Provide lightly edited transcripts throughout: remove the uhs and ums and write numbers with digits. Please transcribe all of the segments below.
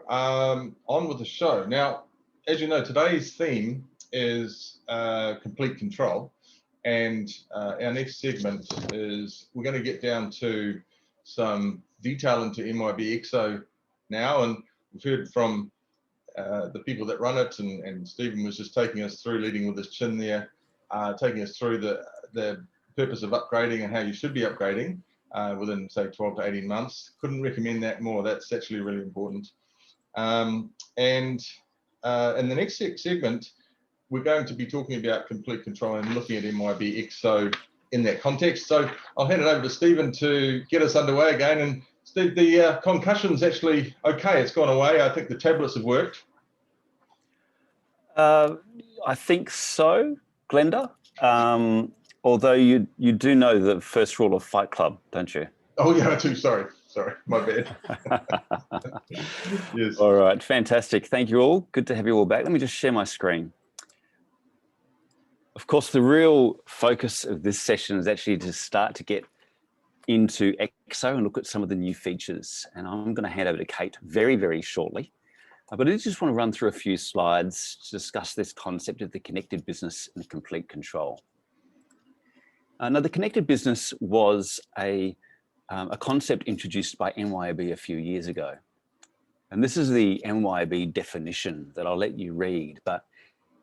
on with the show. Now, as you know, today's theme is complete control. And our next segment is we're going to get down to some detail into MYOB Exo now. And we've heard from the people that run it, and Stephen was just taking us through, leading with his chin there, taking us through the purpose of upgrading and how you should be upgrading within, say, 12 to 18 months. Couldn't recommend that more. That's actually really important. And in the next segment, we're going to be talking about complete control and looking at MYOB Exo in that context. So I'll hand it over to Stephen to get us underway again. And Steve, the concussion's actually okay. It's gone away. I think the tablets have worked. I think so, Glenda. Although you do know the first rule of Fight Club, don't you? Oh yeah, I do. Sorry, my bad. Yes. All right, fantastic. Thank you all. Good to have you all back. Let me just share my screen. Of course, the real focus of this session is actually to start to get into Exo and look at some of the new features. And I'm going to hand over to Kate very, very shortly. But I just want to run through a few slides to discuss this concept of the connected business and complete control. Now, the connected business was a concept introduced by MYOB a few years ago. And this is the MYOB definition that I'll let you read. But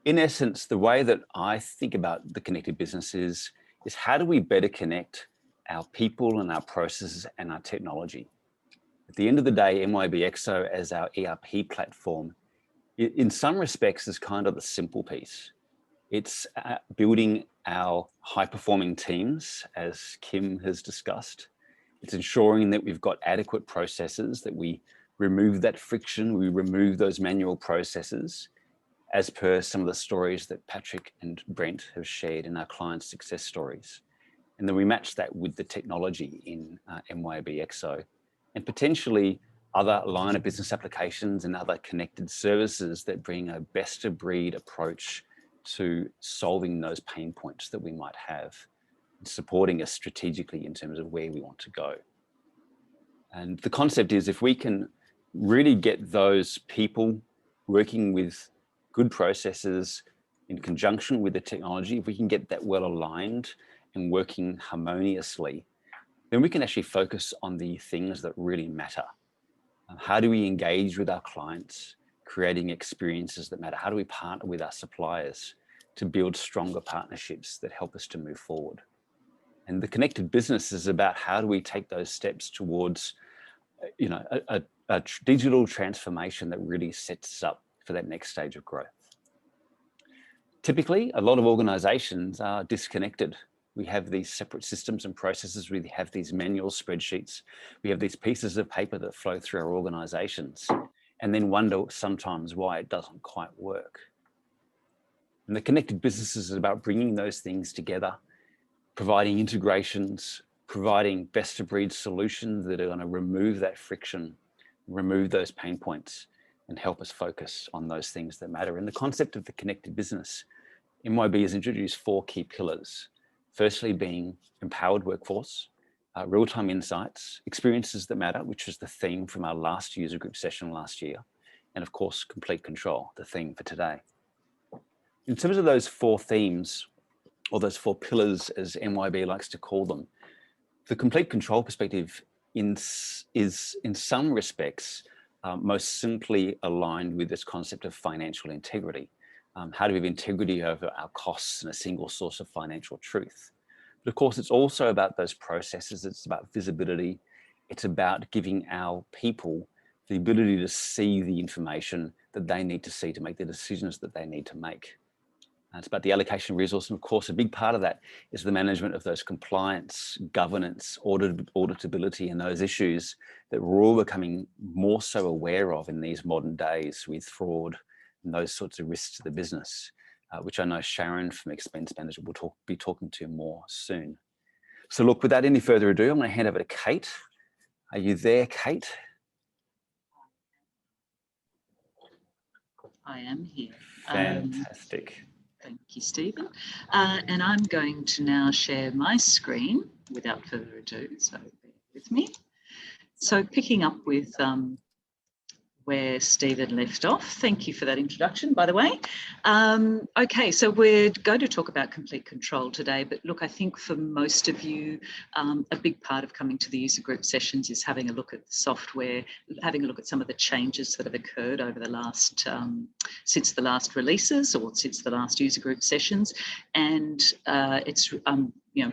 in essence, the way that I think about the connected business is how do we better connect our people and our processes and our technology? At the end of the day, MYOB Exo as our ERP platform, in some respects, is kind of the simple piece. It's building our high-performing teams, as Kim has discussed. It's ensuring that we've got adequate processes, that we remove that friction, we remove those manual processes, as per some of the stories that Patrick and Brent have shared in our client success stories. And then we match that with the technology in MYOB Exo, and potentially other line of business applications and other connected services that bring a best of breed approach to solving those pain points that we might have, and supporting us strategically in terms of where we want to go. And the concept is if we can really get those people working with good processes in conjunction with the technology, if we can get that well aligned and working harmoniously, then we can actually focus on the things that really matter. How do we engage with our clients, creating experiences that matter? How do we partner with our suppliers to build stronger partnerships that help us to move forward? And the connected business is about how do we take those steps towards, you know, a digital transformation that really sets us up for that next stage of growth. Typically, a lot of organizations are disconnected. We have these separate systems and processes. We have these manual spreadsheets. We have these pieces of paper that flow through our organizations, and then wonder sometimes why it doesn't quite work. And the connected business is about bringing those things together, providing integrations, providing best of breed solutions that are going to remove that friction, remove those pain points, and help us focus on those things that matter. And the concept of the connected business, MYOB has introduced 4 key pillars. Firstly, being empowered workforce, real-time insights, experiences that matter, which was the theme from our last user group session last year, and of course, complete control, the theme for today. In terms of those 4 themes, or those 4 pillars, as MYOB likes to call them, the complete control perspective is in some respects most simply aligned with this concept of financial integrity. How do we have integrity over our costs and a single source of financial truth? But of course, it's also about those processes. It's about visibility. It's about giving our people the ability to see the information that they need to see to make the decisions that they need to make. It's about the allocation of resource. And of course, a big part of that is the management of those compliance, governance, auditability, and those issues that we're all becoming more so aware of in these modern days with fraud and those sorts of risks to the business, which I know Sharon from Expense Management will be talking to more soon. So look, without any further ado, I'm going to hand over to Kate. Are you there, Kate? I am here. Fantastic. Thank you, Stephen. And I'm going to now share my screen without further ado, so bear with me. So picking up with where Stephen left off. Thank you for that introduction, by the way. Okay, so we're going to talk about complete control today, but look, I think for most of you, a big part of coming to the user group sessions is having a look at the software, having a look at some of the changes that have occurred over the last, since the last releases or since the last user group sessions. And it's,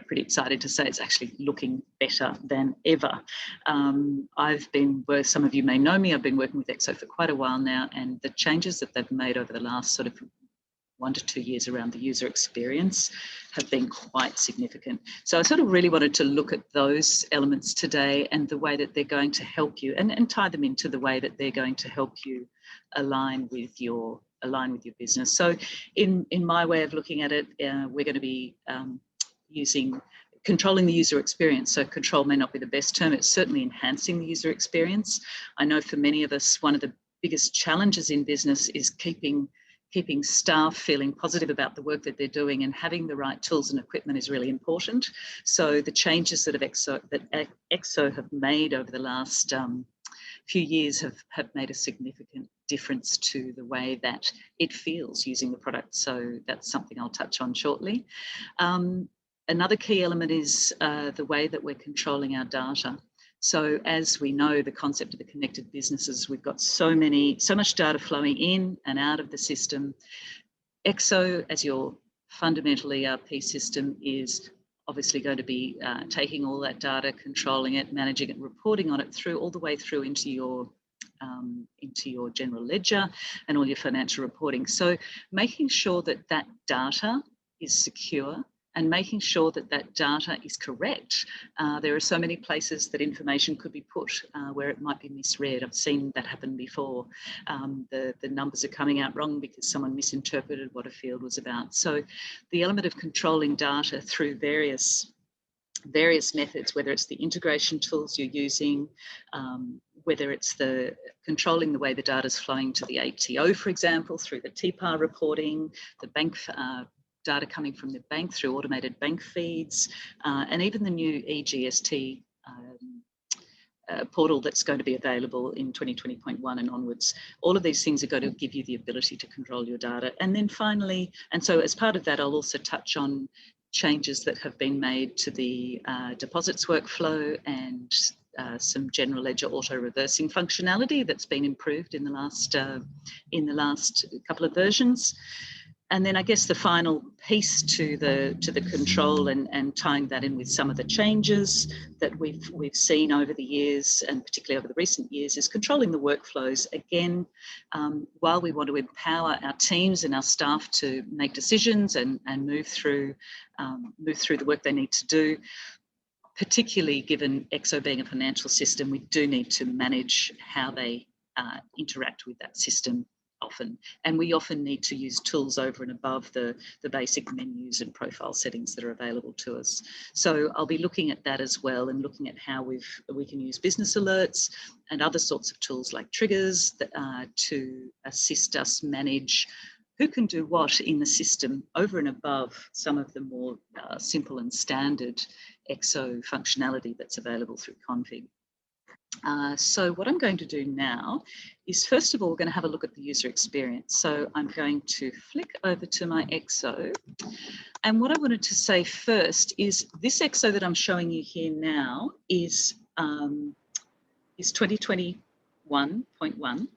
pretty excited to say it's actually looking better than ever. Some of you may know me, I've been working with Exo for quite a while now, and the changes that they've made over the last sort of 1 to 2 years around the user experience have been quite significant. So I sort of really wanted to look at those elements today and the way that they're going to help you and tie them into the way that they're going to help you align with your business. So in my way of looking at it, we're going to be controlling the user experience. So control may not be the best term, it's certainly enhancing the user experience. I know for many of us, one of the biggest challenges in business is keeping staff feeling positive about the work that they're doing, and having the right tools and equipment is really important. So the changes that Exo have made over the last few years have made a significant difference to the way that it feels using the product. So that's something I'll touch on shortly. Another key element is the way that we're controlling our data. So as we know, the concept of the connected businesses, we've got so much data flowing in and out of the system. Exo, as your fundamental ERP system, is obviously going to be taking all that data, controlling it, managing it, reporting on it all the way through into your general ledger and all your financial reporting. So making sure that that data is secure and making sure that that data is correct. There are so many places that information could be put where it might be misread. I've seen that happen before. The numbers are coming out wrong because someone misinterpreted what a field was about. So the element of controlling data through various methods, whether it's the integration tools you're using, whether it's the controlling the way the data is flowing to the ATO, for example, through the TPAR reporting, the bank data coming from the bank through automated bank feeds, and even the new eGST portal that's going to be available in 2020.1 and onwards. All of these things are going to give you the ability to control your data. And then finally, and so as part of that, I'll also touch on changes that have been made to the deposits workflow and some general ledger auto reversing functionality that's been improved in the last couple of versions. And then I guess the final piece to the control and tying that in with some of the changes that we've seen over the years, and particularly over the recent years, is controlling the workflows. Again, while we want to empower our teams and our staff to make decisions and move through the work they need to do, particularly given Exo being a financial system, we do need to manage how they interact with that system often. And we often need to use tools over and above the basic menus and profile settings that are available to us. So I'll be looking at that as well, and looking at how we can use business alerts and other sorts of tools like triggers to assist us manage who can do what in the system over and above some of the more simple and standard Exo functionality that's available through config. So what I'm going to do now is, first of all, we're going to have a look at the user experience. So I'm going to flick over to my Exo. And what I wanted to say first is this Exo that I'm showing you here now is 2021.1.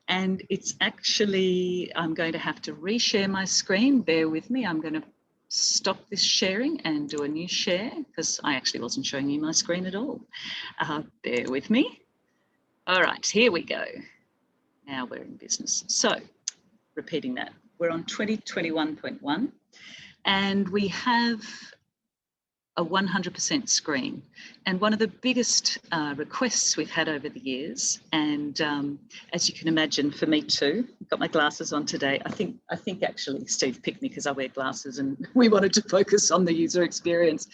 And it's actually, I'm going to have to reshare my screen. Bear with me. I'm going to stop this sharing and do a new share because I actually wasn't showing you my screen at all. Bear with me. All right, here we go. Now we're in business. So repeating that, we're on 2021.1 and we have a 100% screen. And one of the biggest requests we've had over the years, and as you can imagine, for me too, I've got my glasses on today. I think actually Steve picked me because I wear glasses and we wanted to focus on the user experience.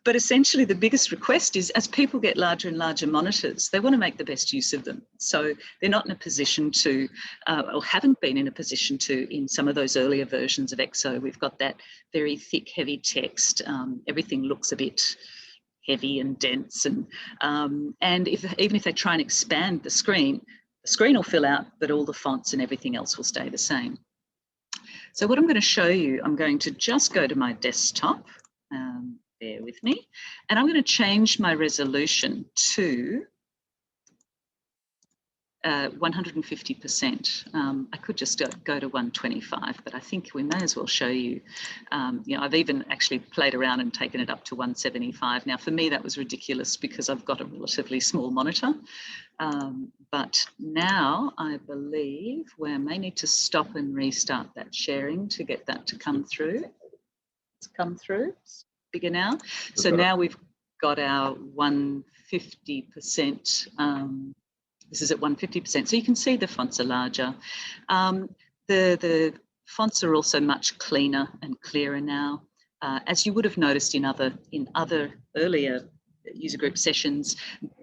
But essentially the biggest request is, as people get larger and larger monitors, they want to make the best use of them. So they're not in a position to, or haven't been in a position to, in some of those earlier versions of Exo, we've got that very thick, heavy text. Everything looks a bit heavy and dense, and even if they try and expand the screen, screen will fill out, but all the fonts and everything else will stay the same. So what I'm going to show you, I'm going to just go to my desktop, bear with me, and I'm going to change my resolution to 150%. I could just go to 125, but I think we may as well show you, you know, I've even actually played around and taken it up to 175. Now, for me, that was ridiculous because I've got a relatively small monitor. But now I believe we may need to stop and restart that sharing to get that to come through. It's come through, it's bigger now. So now we've got our 150%. This is at 150%. So you can see the fonts are larger. The fonts are also much cleaner and clearer now. As you would have noticed in other earlier user group sessions,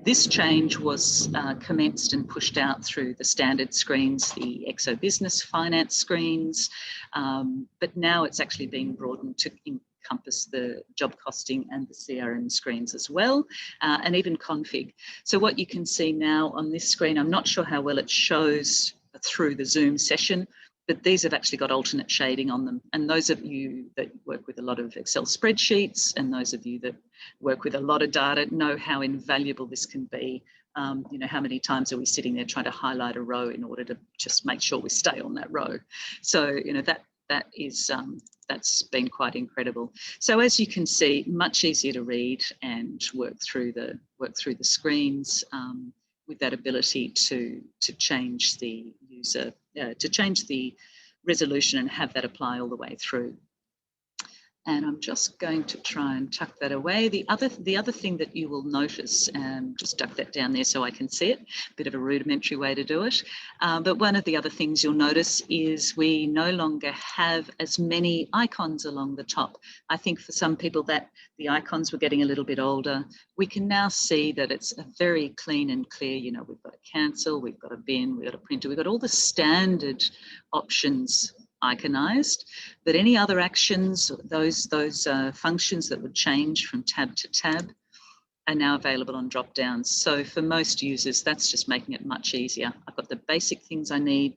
this change was commenced and pushed out through the standard screens, the Exo Business Finance screens, but now it's actually being broadened to encompass the job costing and the CRM screens as well, and even config. So what you can see now on this screen, I'm not sure how well it shows through the Zoom session, but these have actually got alternate shading on them. And those of you that work with a lot of Excel spreadsheets and those of you that work with a lot of data know how invaluable this can be. You know, how many times are we sitting there trying to highlight a row in order to just make sure we stay on that row? So, you know, that's been quite incredible. So as you can see, much easier to read and work through the screens with that ability to change the user, to change the resolution and have that apply all the way through. And I'm just going to try and tuck that away. The other thing that you will notice, just duck that down there so I can see it, a bit of a rudimentary way to do it. But one of the other things you'll notice is we no longer have as many icons along the top. I think for some people that the icons were getting a little bit older. We can now see that it's a very clean and clear, you know, we've got a cancel, we've got a bin, we've got a printer, we've got all the standard options iconized, but any other actions, those functions that would change from tab to tab are now available on drop downs. So for most users, that's just making it much easier. I've got the basic things I need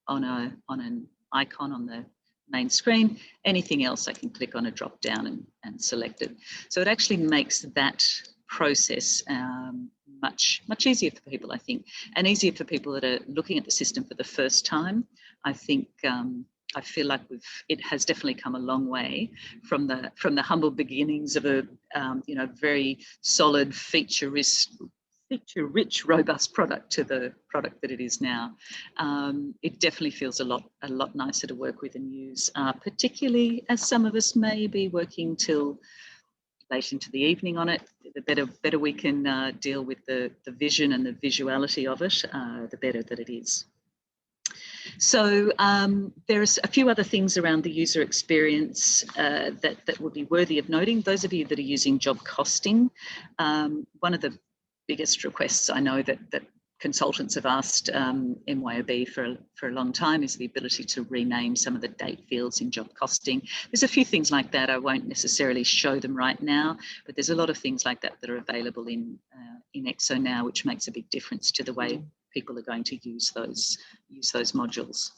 on an icon on the main screen. Anything else I can click on a drop down and select it. So it actually makes that process much easier for people, I think, and easier for people that are looking at the system for the first time. I think I feel like it has definitely come a long way from the humble beginnings of a you know, very solid feature-rich, robust product to the product that it is now. It definitely feels a lot nicer to work with and use, particularly as some of us may be working till late into the evening on it. The better we can deal with the vision and the visuality of it, the better that it is. So there's a few other things around the user experience that would be worthy of noting. Those of you that are using job costing, one of the biggest requests I know that consultants have asked MYOB for a long time is the ability to rename some of the date fields in job costing. There's a few things like that. I won't necessarily show them right now, but there's a lot of things like that that are available in Exo now, which makes a big difference to the way people are going to use those modules.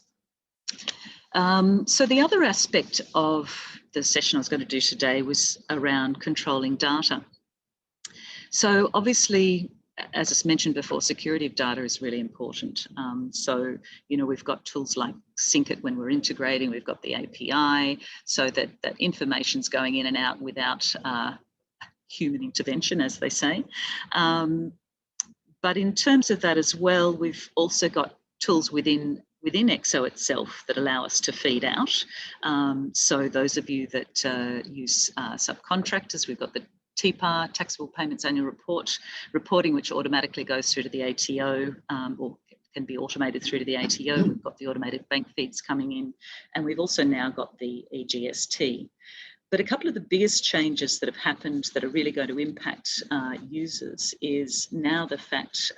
So the other aspect of the session I was going to do today was around controlling data. So obviously, as I mentioned before, security of data is really important. So, you know, we've got tools like Sync It when we're integrating, we've got the API, so that information's going in and out without human intervention, as they say. But in terms of that as well, we've also got tools within Exo itself that allow us to feed out. So those of you that use subcontractors, we've got the TPAR, Taxable Payments Annual Reporting, which automatically goes through to the ATO, or can be automated through to the ATO. We've got the automated bank feeds coming in, and we've also now got the EGST. But a couple of the biggest changes that have happened that are really going to impact users is now the fact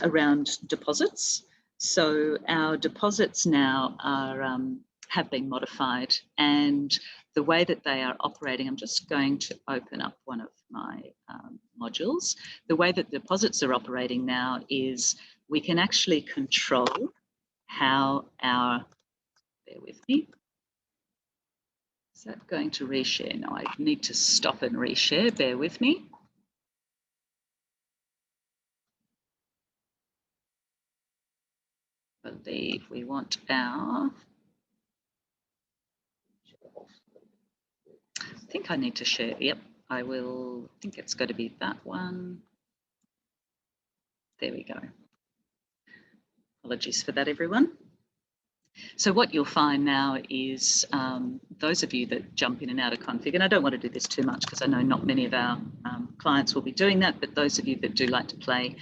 around deposits. So our deposits now are have been modified, and the way that they are operating, I'm just going to open up one of my modules. The way that deposits are operating now is we can actually control how our, bear with me, is that going to reshare? No, I need to stop and reshare, bear with me. I believe we want our, I think I need to share, yep, I will, I think it's going to be that one. There we go. Apologies for that, everyone. So what you'll find now is those of you that jump in and out of config, and I don't want to do this too much because I know not many of our clients will be doing that, but those of you that do like to play,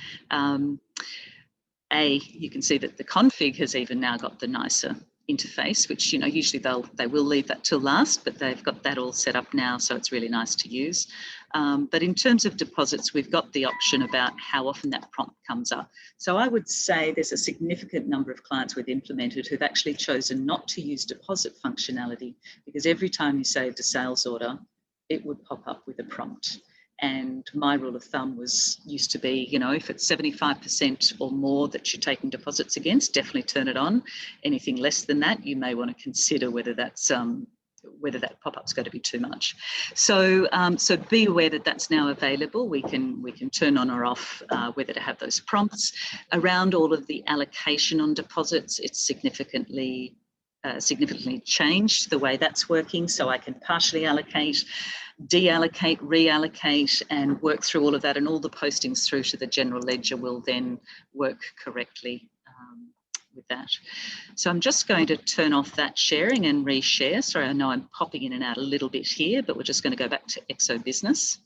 you can see that the config has even now got the nicer interface, which, you know, usually they will leave that till last, but they've got that all set up now, so it's really nice to use. But in terms of deposits, we've got the option about how often that prompt comes up. So I would say there's a significant number of clients we've implemented who've actually chosen not to use deposit functionality, because every time you saved a sales order, it would pop up with a prompt. And my rule of thumb used to be, you know, if it's 75% or more that you're taking deposits against, definitely turn it on. Anything less than that, you may want to consider whether that's whether that pop-up's going to be too much. So so be aware that that's now available. We can turn on or off whether to have those prompts. Around all of the allocation on deposits, it's significantly changed the way that's working. So I can partially allocate, deallocate, reallocate, and work through all of that, and all the postings through to the general ledger will then work correctly with that. So I'm just going to turn off that sharing and reshare. Sorry, I know I'm popping in and out a little bit here, but we're just going to go back to Exo Business.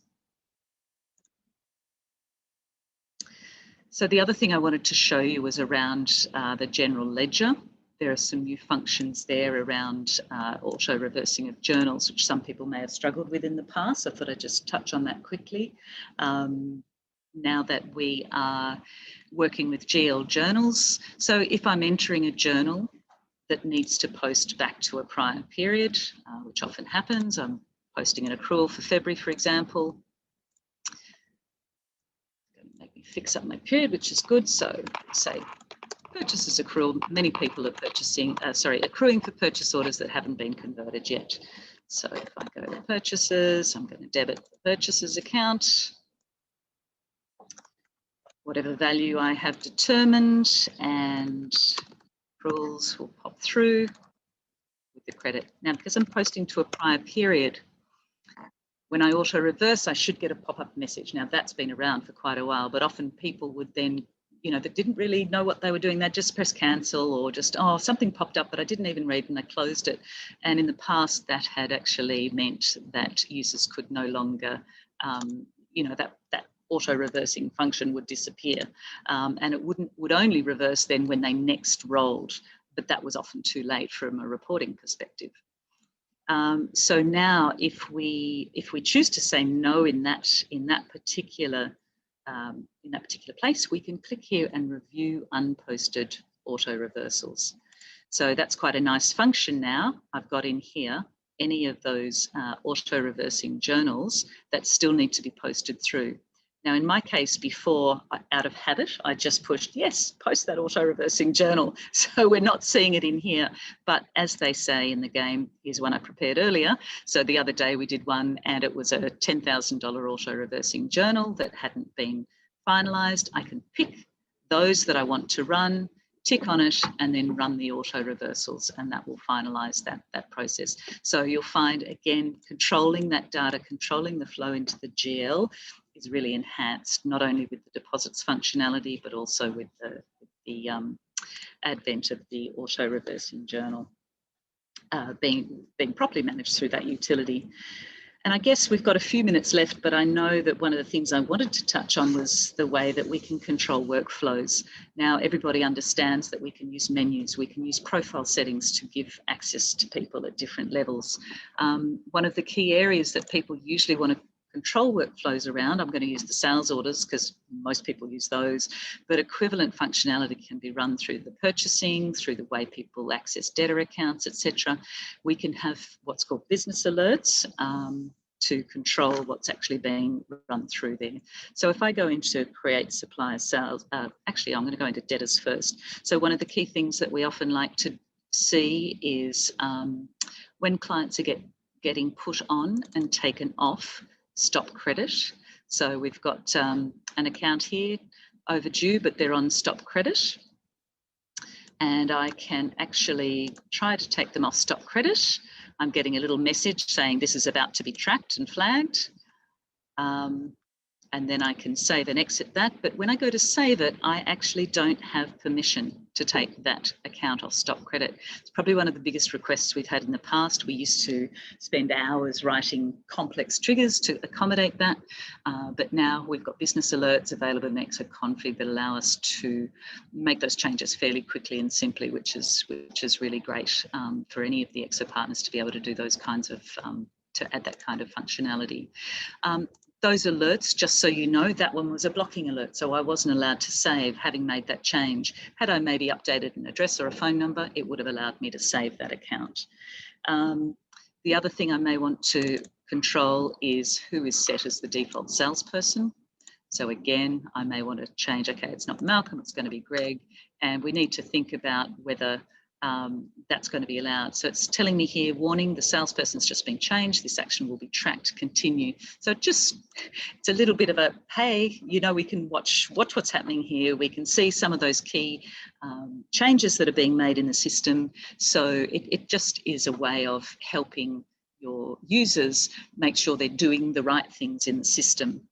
So the other thing I wanted to show you was around the general ledger. There are some new functions there around auto reversing of journals, which some people may have struggled with in the past. I thought I'd just touch on that quickly. Now that we are working with GL journals, so if I'm entering a journal that needs to post back to a prior period, which often happens, I'm posting an accrual for February, for example. It's going to make me fix up my period, which is good. So say purchases accrual, many people are accruing for purchase orders that haven't been converted yet. So if I go to purchases, I'm going to debit the purchases account, whatever value I have determined, and accruals will pop through with the credit. Now, because I'm posting to a prior period, when I auto reverse, I should get a pop-up message. Now, that's been around for quite a while, but often people would then, you know, that didn't really know what they were doing, they'd just press cancel, or just, oh, something popped up, but I didn't even read and I closed it. And in the past, that had actually meant that users could no longer, you know, that auto reversing function would disappear, and it would only reverse then when they next rolled, but that was often too late from a reporting perspective. So now, if we choose to say no in that particular place, we can click here and review unposted auto reversals. So that's quite a nice function now. I've got in here any of those auto reversing journals that still need to be posted through. Now, in my case, before, out of habit, I just pushed, yes, post that auto-reversing journal. So we're not seeing it in here. But as they say in the game, here's one I prepared earlier. So the other day we did one, and it was a $10,000 auto-reversing journal that hadn't been finalised. I can pick those that I want to run, tick on it, and then run the auto-reversals, and that will finalise that process. So you'll find, again, controlling that data, controlling the flow into the GL, is really enhanced, not only with the deposits functionality, but also with the advent of the auto reversing journal being properly managed through that utility. And I guess we've got a few minutes left, but I know that one of the things I wanted to touch on was the way that we can control workflows. Now, everybody understands that we can use menus, we can use profile settings to give access to people at different levels. One of the key areas that people usually want to control workflows around, I'm going to use the sales orders because most people use those, but equivalent functionality can be run through the purchasing, through the way people access debtor accounts, etc. We can have what's called business alerts. to control what's actually being run through there. So if I go into create supplier sales, actually I'm going to go into debtors first. So one of the key things that we often like to see is when clients are getting put on and taken off stop credit. So we've got an account here overdue, but they're on stop credit. And I can actually try to take them off stop credit. I'm getting a little message saying this is about to be tracked and flagged. And then I can save and exit that. But when I go to save it, I actually don't have permission to take that account off stop credit. It's probably one of the biggest requests we've had in the past. We used to spend hours writing complex triggers to accommodate that. But now we've got business alerts available in Exo config that allow us to make those changes fairly quickly and simply, which is really great for any of the Exo partners to be able to do those kinds of, to add that kind of functionality. Those alerts, just so you know, that one was a blocking alert, so I wasn't allowed to save having made that change. Had I maybe updated an address or a phone number, it would have allowed me to save that account. The other thing I may want to control is who is set as the default salesperson. So again, I may want to change, okay, it's not Malcolm, it's going to be Greg, and we need to think about whether that's going to be allowed. So it's telling me here, warning, the salesperson's just been changed. This action will be tracked, continue. So it's a little bit of a, hey, you know, we can watch what's happening here. We can see some of those key changes that are being made in the system. So it just is a way of helping your users make sure they're doing the right things in the system.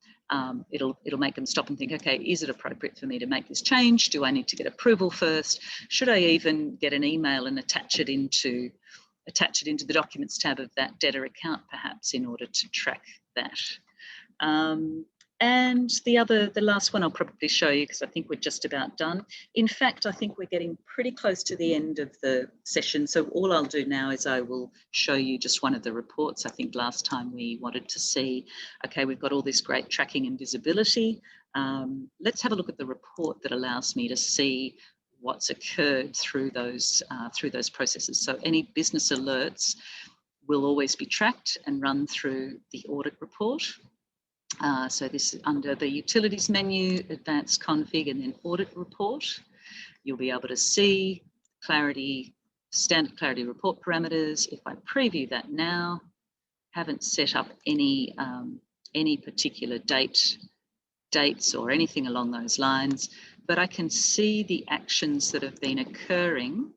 It'll make them stop and think, okay, is it appropriate for me to make this change? Do I need to get approval first? Should I even get an email and attach it into the documents tab of that debtor account, perhaps, in order to track that? And the last one I'll probably show you, because I think we're just about done. In fact, I think we're getting pretty close to the end of the session. So all I'll do now is I will show you just one of the reports. I think last time we wanted to see, okay, we've got all this great tracking and visibility. Let's have a look at the report that allows me to see what's occurred through those processes. So any business alerts will always be tracked and run through the audit report. So this is under the utilities menu, advanced config, and then audit report. You'll be able to see clarity, standard clarity report parameters. If I preview that now, haven't set up any particular dates or anything along those lines, but I can see the actions that have been occurring.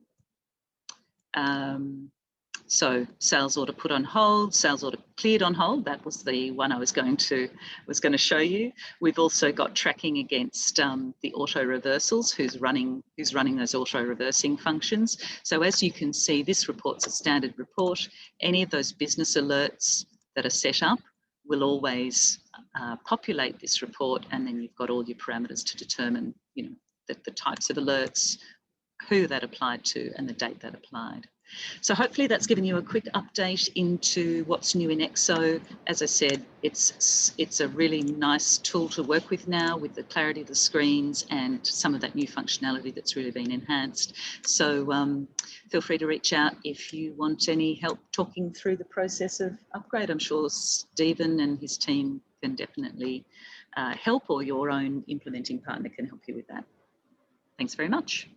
So sales order put on hold, sales order cleared on hold. That was the one I was going to show you. We've also got tracking against the auto reversals, who's running those auto reversing functions. So as you can see, this report's a standard report. Any of those business alerts that are set up will always populate this report, and then you've got all your parameters to determine, you know, the types of alerts, who that applied to, and the date that applied. So hopefully that's given you a quick update into what's new in Exo. As I said, it's a really nice tool to work with now, with the clarity of the screens and some of that new functionality that's really been enhanced. So feel free to reach out if you want any help talking through the process of upgrade. I'm sure Stephen and his team can definitely help, or your own implementing partner can help you with that. Thanks very much.